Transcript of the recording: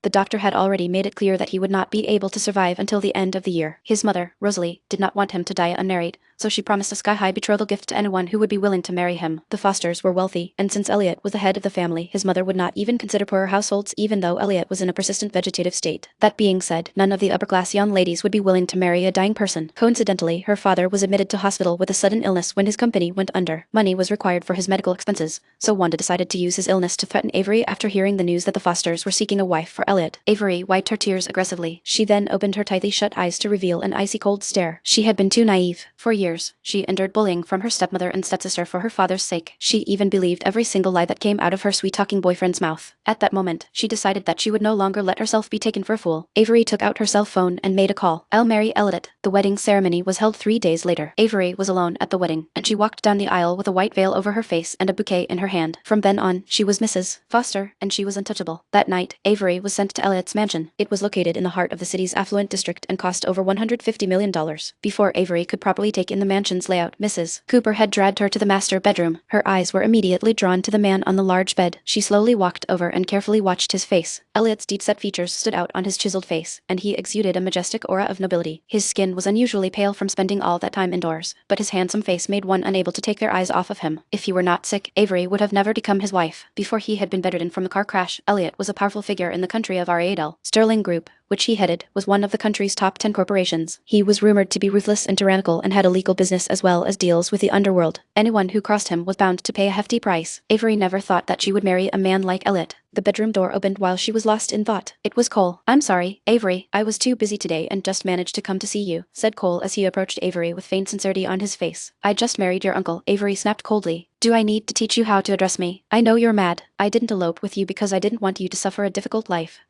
The doctor had already made it clear that he would not be able to survive until the end of the year. His mother, Rosalie, did not want him to die unmarried, so she promised a sky-high betrothal gift to anyone who would be willing to marry him. The Fosters were wealthy, and since Elliot was the head of the family, his mother would not even consider poorer households even though Elliot was in a persistent vegetative state. That being said, none of the upper-class young ladies would be willing to marry a dying person. Coincidentally, her father was admitted to hospital with a sudden illness when his company went under. Money was required for his medical expenses, so Wanda decided to use his illness to threaten Avery after hearing the news that the Fosters were seeking a wife for Elliot. Avery wiped her tears aggressively. She then opened her tightly shut eyes to reveal an icy cold stare. She had been too naive. For years, she endured bullying from her stepmother and stepsister for her father's sake. She even believed every single lie that came out of her sweet-talking boyfriend's mouth. At that moment, she decided that she would no longer let herself be taken for a fool. Avery took out her cell phone and made a call. "I'll marry Elliot." The wedding ceremony was held 3 days later. Avery was alone at the wedding, and she walked down the aisle with a white veil over her face and a bouquet in her hand. From then on, she was Mrs. Foster, and she was untouchable. That night, Avery was sent to Elliot's mansion. It was located in the heart of the city's affluent district and cost over $150 million. Before Avery could properly take in the mansion's layout, Mrs. Cooper had dragged her to the master bedroom. Her eyes were immediately drawn to the man on the large bed. She slowly walked over and carefully watched his face. Elliot's deep-set features stood out on his chiseled face, and he exuded a majestic aura of nobility. His skin was unusually pale from spending all that time indoors, but his handsome face made one unable to take their eyes off of him. If he were not sick, Avery would have never become his wife. Before he had been bedridden from the car crash, Elliot was a powerful figure in the country of Ariadel. Sterling Group, which he headed, was one of the country's top 10 corporations. He was rumored to be ruthless and tyrannical and had a legal business as well as deals with the underworld. Anyone who crossed him was bound to pay a hefty price. Avery never thought that she would marry a man like Elliot. The bedroom door opened while she was lost in thought. It was Cole. "I'm sorry, Avery. I was too busy today and just managed to come to see you," said Cole as he approached Avery with faint sincerity on his face. "I just married your uncle," Avery snapped coldly. "Do I need to teach you how to address me? I know you're mad. I didn't elope with you because I didn't want you to suffer a difficult life.